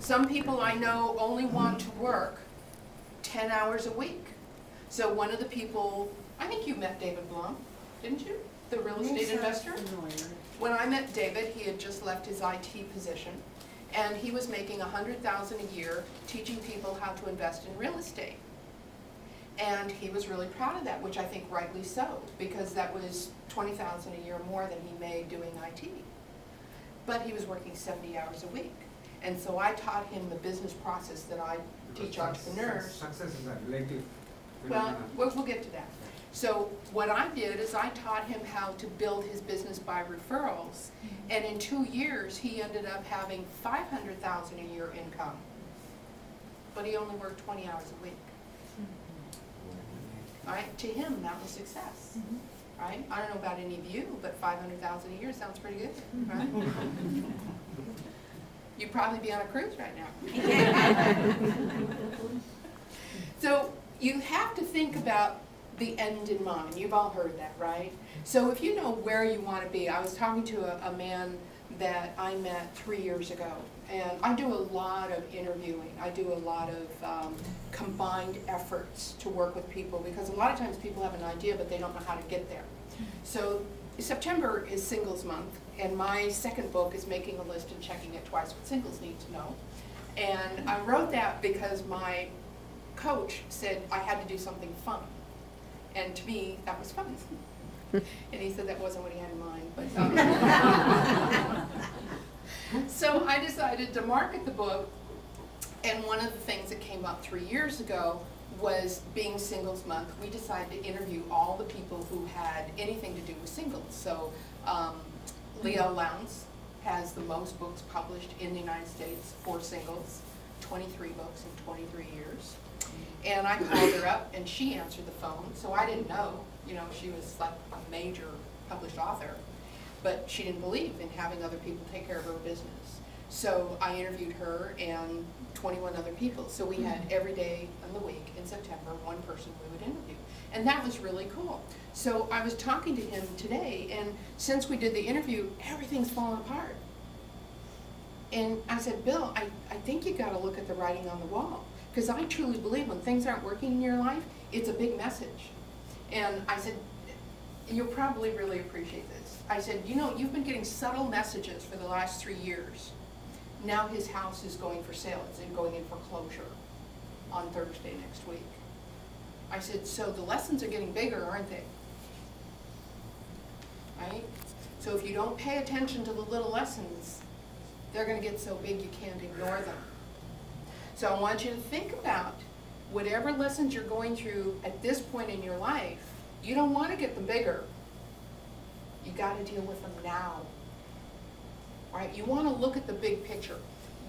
Some people I know only want to work 10 hours a week. So one of the people, I think you met David Blum, didn't you? The real estate investor? When I met David, he had just left his IT position, and he was making $100,000 a year teaching people how to invest in real estate. And he was really proud of that, which I think rightly so, because that was $20,000 a year more than he made doing IT. But he was working 70 hours a week. And so I taught him the business process that I teach entrepreneurs. Success is a relative. Well, we'll get to that. So what I did is I taught him how to build his business by referrals. And in 2 years, he ended up having $500,000 a year income. But he only worked 20 hours a week. Right? To him, that was success. Right? I don't know about any of you, but $500,000 a year sounds pretty good, right? You'd probably be on a cruise right now. So you have to think about the end in mind. You've all heard that, right? So if you know where you want to be, I was talking to a man that I met 3 years ago, and I do a lot of interviewing. I do a lot of combined efforts to work with people, because a lot of times people have an idea but they don't know how to get there. So September is Singles Month, and my second book is Making a List and Checking It Twice, What Singles Need to Know. And I wrote that because my coach said I had to do something fun. And to me, that was fun. And he said that wasn't what he had in mind. But so I decided to market the book, and one of the things that came up 3 years ago was being Singles Month. We decided to interview all the people who had anything to do with singles. So Leo Lowndes has the most books published in the United States for singles, 23 books in 23 years. And I called her up, and she answered the phone, so I didn't know. You know, she was like a major published author, but she didn't believe in having other people take care of her business. So I interviewed her and 21 other people. So we had every day of the week in September, one person we would interview. And that was really cool. So I was talking to him today, and since we did the interview, everything's fallen apart. And I said, Bill, I think you gotta look at the writing on the wall. Because I truly believe when things aren't working in your life, it's a big message. And I said, you'll probably really appreciate this. I said, you know, you've been getting subtle messages for the last 3 years. Now his house is going for sale. It's going in foreclosure on Thursday next week. I said, so the lessons are getting bigger, aren't they? Right? So if you don't pay attention to the little lessons, they're going to get so big you can't ignore them. So I want you to think about whatever lessons you're going through at this point in your life. You don't want to get them bigger. You got to deal with them now. All right? You want to look at the big picture.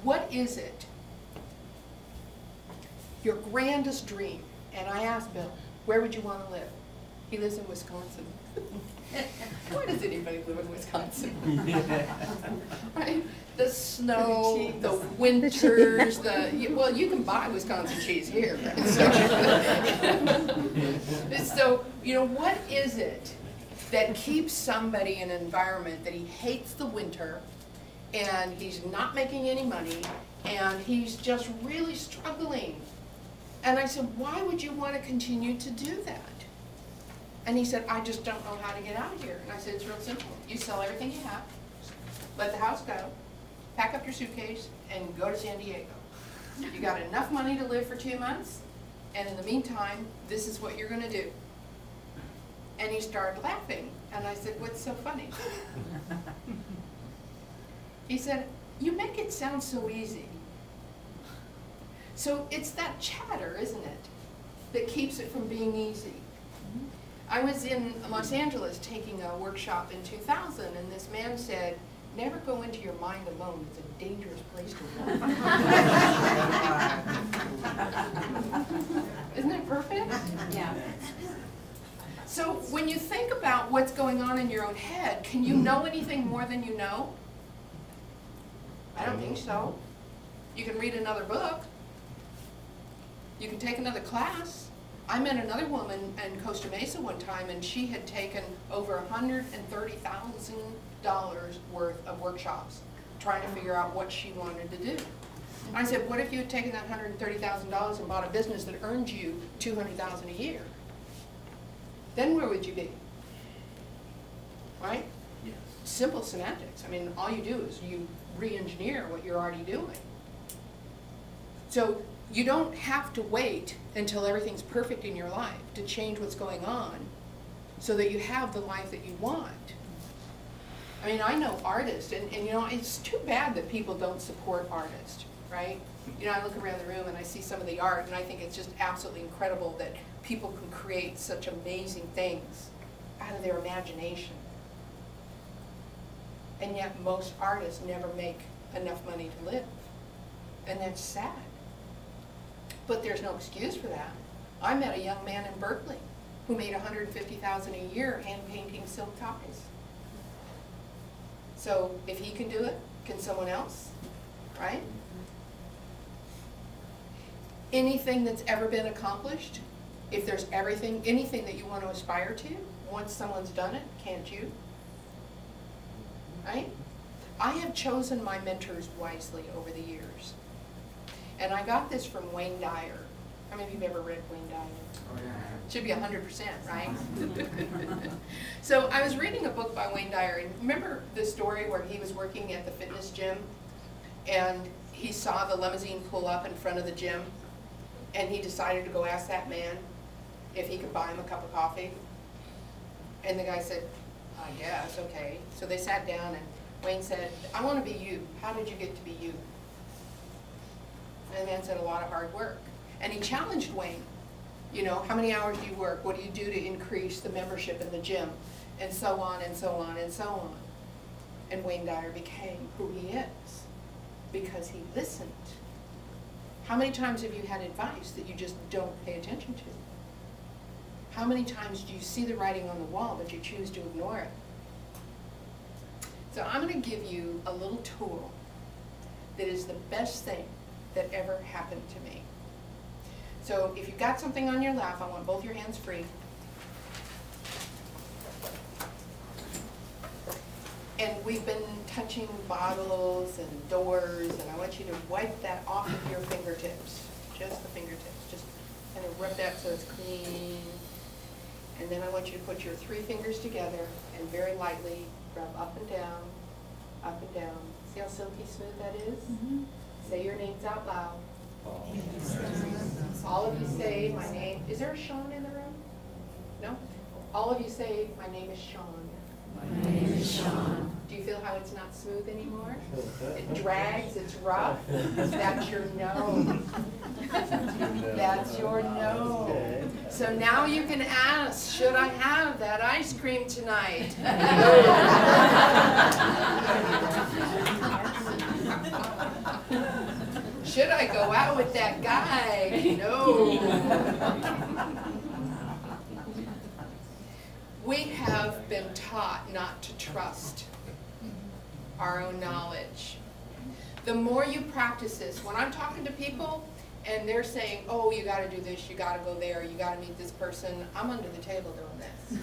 What is it? Your grandest dream. And I asked Bill, where would you want to live? He lives in Wisconsin. Why does anybody live in Wisconsin? Right? The snow, the winters, well, you can buy Wisconsin cheese here. So, you know, what is it that keeps somebody in an environment that he hates the winter, and he's not making any money, and he's just really struggling? And I said, why would you want to continue to do that? And he said, I just don't know how to get out of here. And I said, it's real simple. You sell everything you have, let the house go, pack up your suitcase, and go to San Diego. You got enough money to live for 2 months, and in the meantime, this is what you're going to do. And he started laughing. And I said, what's so funny? He said, you make it sound so easy. So it's that chatter, isn't it, that keeps it from being easy. I was in Los Angeles taking a workshop in 2000, and this man said, never go into your mind alone. It's a dangerous place to walk. Isn't it perfect? Yeah. So when you think about what's going on in your own head, can you know anything more than you know? I don't think so. You can read another book. You can take another class. I met another woman in Costa Mesa one time, and she had taken over $130,000 worth of workshops trying to figure out what she wanted to do. I said, what if you had taken that $130,000 and bought a business that earned you $200,000 a year? Then where would you be? Right? Yes. Simple semantics. I mean, all you do is you re-engineer what you're already doing. So you don't have to wait until everything's perfect in your life to change what's going on so that you have the life that you want. I mean, I know artists, and you know, it's too bad that people don't support artists, right? You know, I look around the room and I see some of the art, and I think it's just absolutely incredible that people can create such amazing things out of their imagination. And yet most artists never make enough money to live. And that's sad. But there's no excuse for that. I met a young man in Berkeley who made $150,000 a year hand painting silk ties. So if he can do it, can someone else? Right? Anything that's ever been accomplished, if there's anything that you want to aspire to, once someone's done it, can't you? Right? I have chosen my mentors wisely over the years. And I got this from Wayne Dyer. How many of you have ever read Wayne Dyer? Oh, yeah. Should be 100%, right? So I was reading a book by Wayne Dyer, and remember the story where he was working at the fitness gym, and he saw the limousine pull up in front of the gym, and he decided to go ask that man if he could buy him a cup of coffee. And the guy said, I guess, okay. So they sat down, and Wayne said, I want to be you. How did you get to be you? And the man said, a lot of hard work. And he challenged Wayne. You know, how many hours do you work? What do you do to increase the membership in the gym? And so on and so on and so on. And Wayne Dyer became who he is because he listened. How many times have you had advice that you just don't pay attention to? How many times do you see the writing on the wall but you choose to ignore it? So I'm going to give you a little tool that is the best thing that ever happened to me. So if you've got something on your lap, I want both your hands free. And we've been touching bottles and doors, and I want you to wipe that off of your fingertips, just the fingertips. Just kind of rub that so it's clean. And then I want you to put your 3 fingers together and very lightly rub up and down, up and down. See how silky smooth that is? Mm-hmm. Say your names out loud. All of you say my name. Is there a Sean in the room? No? All of you say, my name is Sean. My name is Sean. Do you feel how it's not smooth anymore? It drags, it's rough. That's your no. That's your no. So now you can ask, should I have that ice cream tonight? Should I go out with that guy? No. We have been taught not to trust our own knowledge. The more you practice this, when I'm talking to people and they're saying, oh, you got to do this, you got to go there, you got to meet this person, I'm under the table doing this.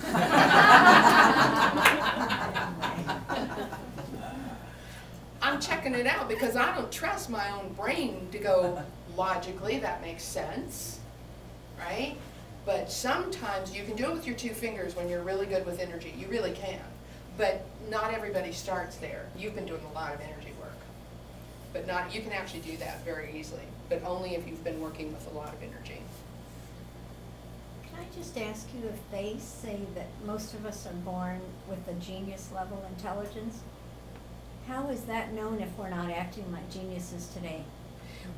I'm checking it out because I don't trust my own brain to go logically, that makes sense, right? But sometimes you can do it with your 2 fingers when you're really good with energy. You really can. But not everybody starts there. You've been doing a lot of energy work. But you can actually do that very easily, but only if you've been working with a lot of energy. Can I just ask you if they say that most of us are born with a genius level intelligence? How is that known if we're not acting like geniuses today?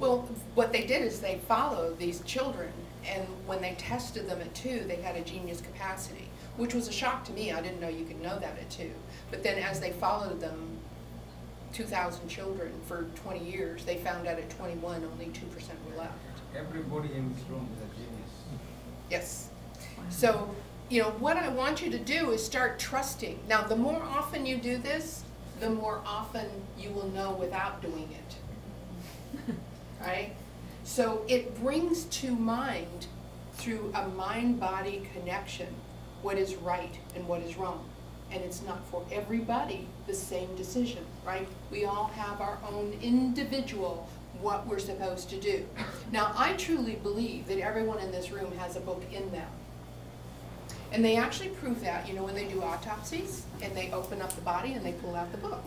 Well, what they did is they followed these children, and when they tested them at 2, they had a genius capacity, which was a shock to me. I didn't know you could know that at 2. But then as they followed them, 2,000 children for 20 years, they found out at 21 only 2% were left. Everybody in this room is a genius. Yes. Wow. So, you know, what I want you to do is start trusting. Now, the more often you do this, the more often you will know without doing it. Right? So it brings to mind, through a mind-body connection, what is right and what is wrong. And it's not for everybody the same decision, right? We all have our own individual what we're supposed to do. Now, I truly believe that everyone in this room has a book in them. And they actually prove that, you know, when they do autopsies and they open up the body and they pull out the book.